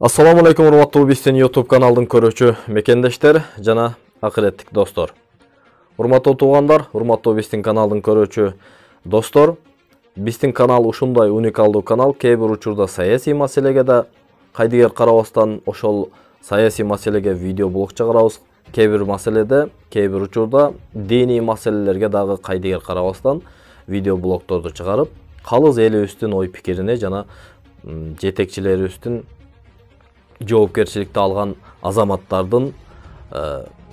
Assalamu alaikum урматтуу биздин YouTube каналдын көрүүчү мекендештер жана акыреттик достор. Урматтуу туугандар, урматтуу биздин каналдын көрүүчү достор, биздин канал ушундай уникалдуу канал. Кээ бир учурда саясий маселеге да кайдыгер карабастан ошол саясий маселеге видео блог чыгарабыз. Кээ бир маселеде, кээ бир учурда диний маселелерге дагы кайдыгер карабастан видео блогторду чыгарып, калыс элибиздин ой пикирине жана жетекчилерибиздин жоопкерчиликти алган азаматтардын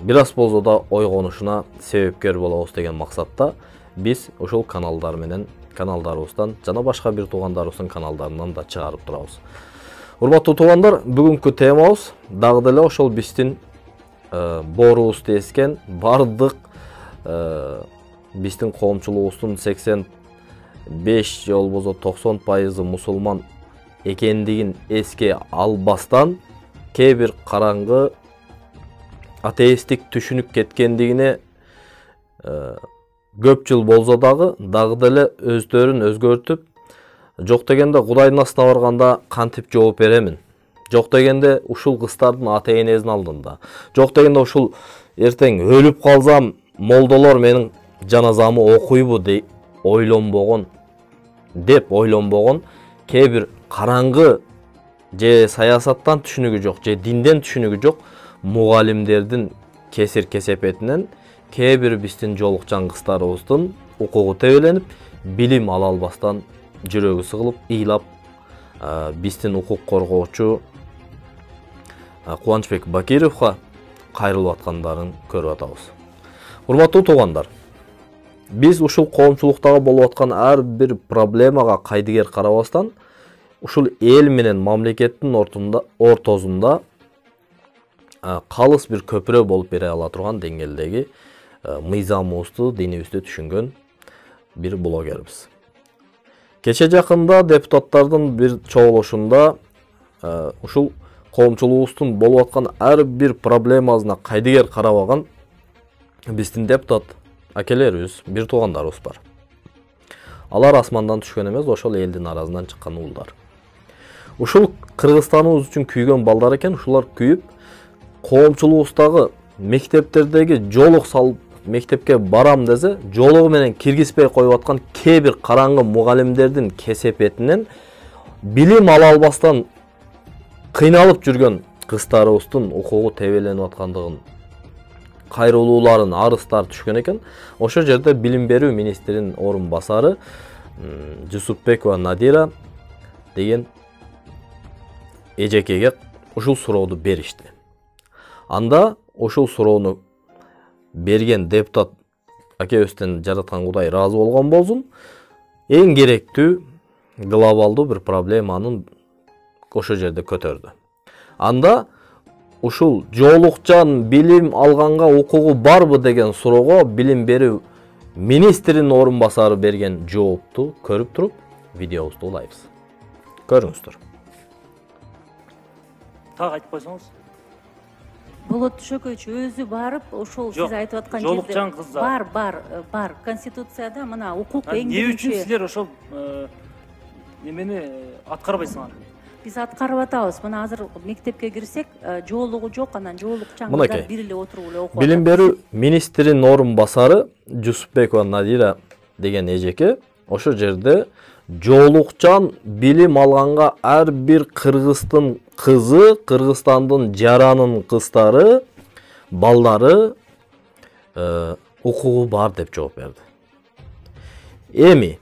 бир аз болсо да ойгонушуна себепкер болобуз деген максатта биз ушул каналдар менен каналдарыбыздан жана башка бир туугандарыбыздын каналдарынан да чыгарып турабыз. Урматтуу туугандар, бүгүнкү темабыз дагы деле ошол биздин боорубузду эскен бардык биздин коомчулугубуздун 85 же болбосо 90% мусулман экендигин эске албастан кээ бир караңгы атеисттик түшүнүп кеткендигине көп жыл болсо дагы деле өздөрүн өзгөртүп, жок дегенде Кудайдын астына барганда кантип жооп беремин, жок дегенде ушул кыздардын ата-энесинин алдында, жок дегенде ушул эртең өлүп калсам молдолор менин жаназамы окуйбу деп ойлонбогон кээ бир караңгы же саясаттан түшүнүгү жок, же динден түшүнүгү жок мугалимдердин кесир кесепетинен кээ бир биздин жолукчан кыздарыбыздын укугу тебеленип, билим ала албастан жүрөгү сыгылып, ыйлап биздин укук коргоочу Кубанычбек Бакировго кайрылып аткандарын көрүп атабыз. Урматтуу туугандар, биз ушул коомчулуктагы болуп аткан ар бир проблемага кайдыгер карабастан ушул эл менен мамлекеттин ортосунда калыс бир көпүрө болуп бере ала турган деңгээлдеги мыйзамыбызды, динибизди түшүнгөн бир блогербиз. Кече жакында депутаттардын бир чогулушунда ушул коомчулугубуздун болуп аткан ар бир проблемасына кайдыгер карабаган биздин депутат акелерибиз, бир туугандарыбыз бар. Алар асмандан түшкөн эмес, ошол элдин арасынан чыккан уулдар. Ушул Кыргызстаныбыз үчүн күйгөн балдар экен, ушулар күйүп, коомчулугубуздагы мектептердеги жолук салып, мектепке барам десе, жолугу менен киргизбей коюп аткан кээ бир караңгы мугалимдердин кесепетинен билим ала албастан кыйналып жүргөн кыздарыбыздын укугу тебеленип аткандыгын кайрылууларын, арыздар түшкөн экен. Ошол жерде билим берүү министринин орун басары Жусупбекова Надира деген эжекеге ушул суроону беришти. Анда ушул суроону берген депутат акебизден жараткан Кудай ыраазы болгон болсун, эң керектүү глобалдуу бир проблеманын ошол жерде көтөрдү. Анда ушул жоолукчан билим алганга укугу барбы деген суроого билим берүү министринин орун басары берген жоопту көрүп туруп, видеобузду улайбыз. Көрүңүздөр. Так айтып койсоңуз. Болот Шөкөйч өзү барып, ошол сиз айтып аткан жерде жолукчан кыздар. Бар. Конституцияда мына укук эң эмне үчүн силер ошол немени аткарбайсыңар? Биз аткарып атабыз. Мына азыр мектепке кирсек, жоолугу жок, анан жоолукчан кыздар бир эле отуруп эле окуп. Билим берүү министринин орун басары Жусупбекова Надира деген эжеке ошол жерде жоолукчан билим алганга ар бир кыргыздын кызы, Кыргызстандын жаранын кыздары, балдары укугу бар деп жооп берди. Эми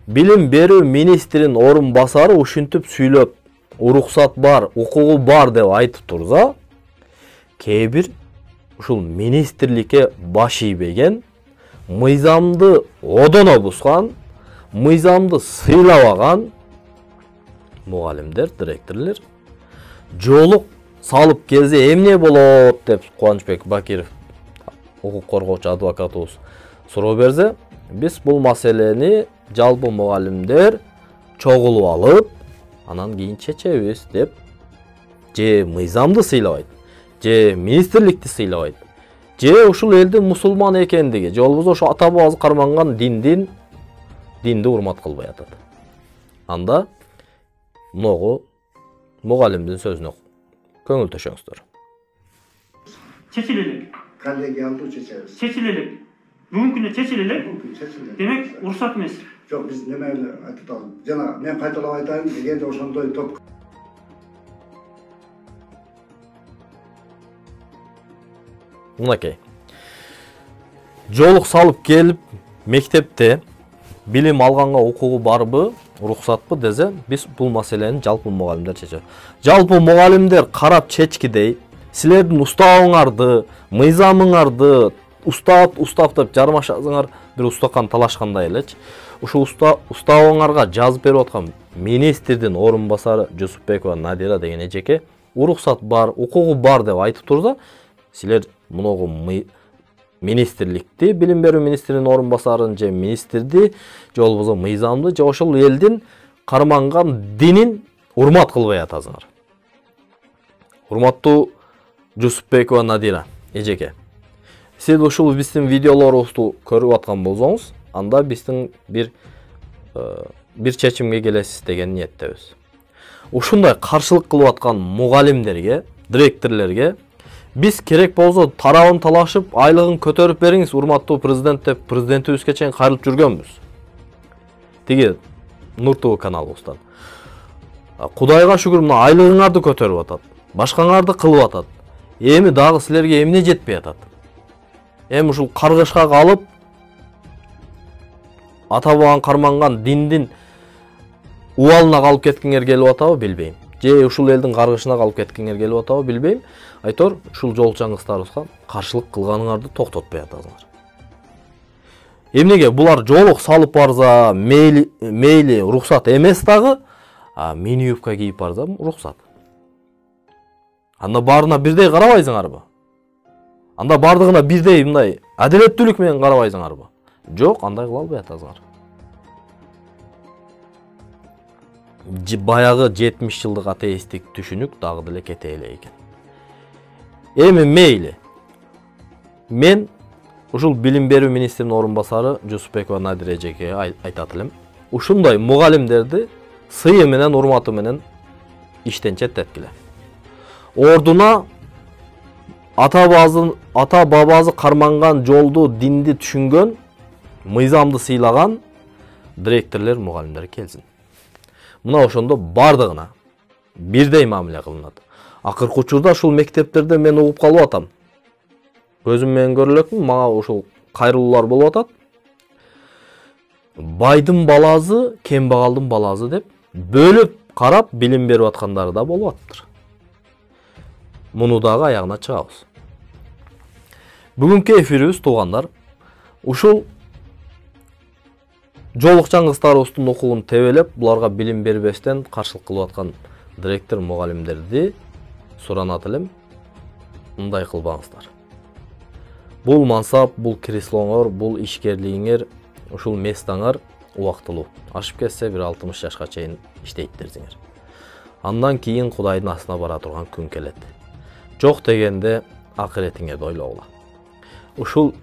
билим берүү министринин орун басары ушинтип сүйлөп, уруксат бар, укугу бар деп айтып турса, кээ бир ушул министрликке баш ийбеген, мыйзамды одоно бузган, мыйзамды сыйлабаган мугалимдер, директорлор жоолук салып келсе эмне болот деп Кубанычбек Бакиров, укук коргоочу адвокатыбыз суроо берсе, биз бул маселени жалпы мугалимдер чогулуп алып, анан кийин чечебиз деп, же мыйзамды сыйлабайт, же министрликти сыйлабайт, же ушул элдин мусулман экендиги, же болбосо ошо ата бабасы карманган динди урмат кылбай атат. Анда могу mugallimdin sözüne köngül töşөңүздөр. Çeçilelik. Kollegialda çeçeriz. Çeçilelik. Mümkün çeçilelik. Mümkün çeçilelik. Demek ruhsat emas. Yok biz nemeyle aytıtalım. Jana men kaytalap aytayım degende ошондой топ. Мынакей. Жолук салып келип мектепте билим алганга укугу барбы, уруксатпы десе, биз бул маселени жалпы мугалимдер чечет. Жалпы мугалимдер карап чечкидей, силердин устабыңарды, мыйзамыңарды устап деп жармашасыңар бир устакан талашкандай элечи. Ушу устабыңарга жазып берип аткан министрдин орун басары Жусупбекова Надира деген эжеке уруксат бар, укугу бар деп айтып турса, силер муногу министрликти, билим берүү министринин орун басарын же министрди, же болбосо мыйзамды, же ошол элдин карманган динин урмат кылбай атасыңар. Урматтуу Жусупбекова Надира эжеке, сиз ушул биздин видеолорубузду көрүп аткан болсоңуз, анда биздин бир чечимге келесиз деген ниеттебиз. Ушундай каршылык кылып аткан мугалимдерге, директорлорго биз керек болсо тарабын талашып, айлыгын көтөрүп бериңиз, урматтуу президент деп президентибизге чейин кайрылып жүргөнбүз. Тиги Нур ТВ каналыбыздан. Кудайга шүгүр, мына айлыгыңарды көтөрүп атат, башкаңарды кылып атат. Эми дагы силерге эмне жетпей атат? Эми ушул каргышка калып, ата бабаң карманган диндин убалына калып кеткиңер келип атабы билбейм. Же ушул элдин каргышына калып кеткиңер келип атабы билбейм. Айтор, ушул жолчаңыздарыбызга каршылык кылганыңарды токтотпой атасыңар. Эмнеге булар жолук салып барса, мейли уруксат эмес дагы, мини юбка кийип барса уруксат. Анда баарына бирдей карабайсыңарбы? Анда бардыгына бирдей мындай адилеттүүлүк менен карабайсыңарбы? Жок, андай кыла албай атасыңар. Баягы 70 жылдык атеисттик түшүнүк дагы деле кете эле экен. Эми мейли. Мен ушул билим берүү министринин орун басары Жусупбекова Надира эжеке айтат элем. Ушундай мугалимдерди сыйы менен, урматы менен иштен четтеткиле. Ордуна ата бабасы карманган жолду, динди түшүнгөн, мыйзамды сыйлаган директорлор, мугалимдер келсин. Мына ошондо бардыгына бирдей мамиле кылынат. Акыркы учурда ушул мектептерде мен угуп калып атам. Көзүм менен көрө элекмин, мага ушул кайрылуулар болуп атат. Байдын баласы, кембагалдын баласы деп бөлүп карап билим берип аткандары да болуп аттыр. Муну дагы аягына чыгабыз. Бүгүнкү эфирибиз туугандар, ушул жолукчан кыздарыбыздын укугун тебелеп, буларга билим бербестен каршылык кылып аткан директор, мугалимдерди суранат элем, мындай кылбаңыздар. Бул мансап, бул креслоңор, бул ишкерлигиңер, ушул местаңар убактылуу. Ашып кетсе бир 60 жашка чейин иштейттирсиңер. Андан кийин Кудайдын астына бара турган күн келет. Жок дегенде акыретиңерди ойлогула. Ушул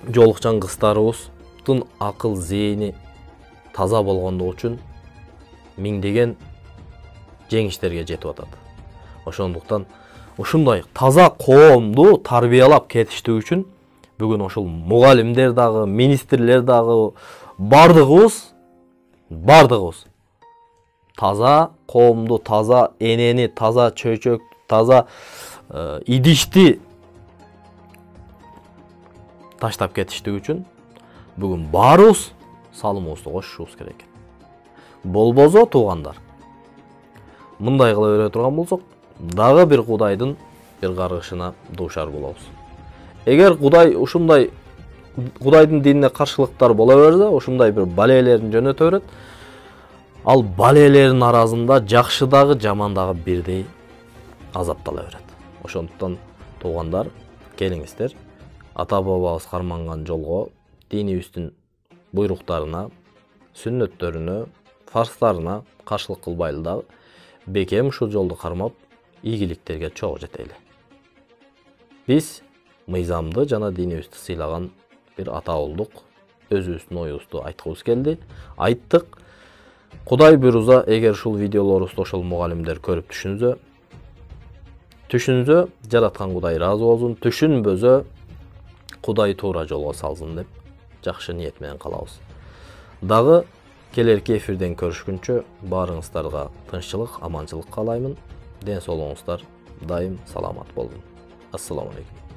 жолукчан кыздарыбыздын акыл зээни таза болгондугу үчүн миңдеген жеңиштерге жетип атат. Ошондуктан ушундай таза коомду тарбиялап кетиштүү үчүн бүгүн ошол мугалимдер дагы, министрлер дагы бардыгыбыз таза коомду, таза энени, таза чөйчөк, таза идишти таштап кетиштүү үчүн бүгүн баарыбыз салымыбызды кошушубуз керек. Болбосо туугандар, мындай кыла бере турган болсок, дагы бир Кудайдын бир каргышына дуушар болобуз. Эгер Кудай ушундай Кудайдын динине каршылыктар боло берсе, ушундай бир балээлерин жөнөтө берет. Ал балээлердин арасында жакшы дагы, жаман дагы бирдей азаптала берет. Ошондуктан туугандар, келиңиздер, ата бабабыз карманган жолго, динибиздин буйруктарына, сүннөттөрүнө, фарстарына каршылык кылбайлы дагы, бекем ушул жолду кармап, ийгиликтерге чогуу жетели. Биз мыйзамды жана динибизди сыйлаган бир ата болдук. Өзүбүздүн оюбузду айткыбыз келди. Айттык. Кудай буйруза, эгер ушул видеолорубузду ошол мугалимдер көрүп түшүнсө, жараткан Кудай ыраазы болсун, түшүнбөсө, Кудай туура жолго салсын деп жакшы ниет менен калабыз. Дагы келерки эфирден көрүшкүнчө баарыңыздарга тынччылык, аманчылык каалаймын. Ден соолугуңуздар дайым саламат болсун. Ассаламу алейкум.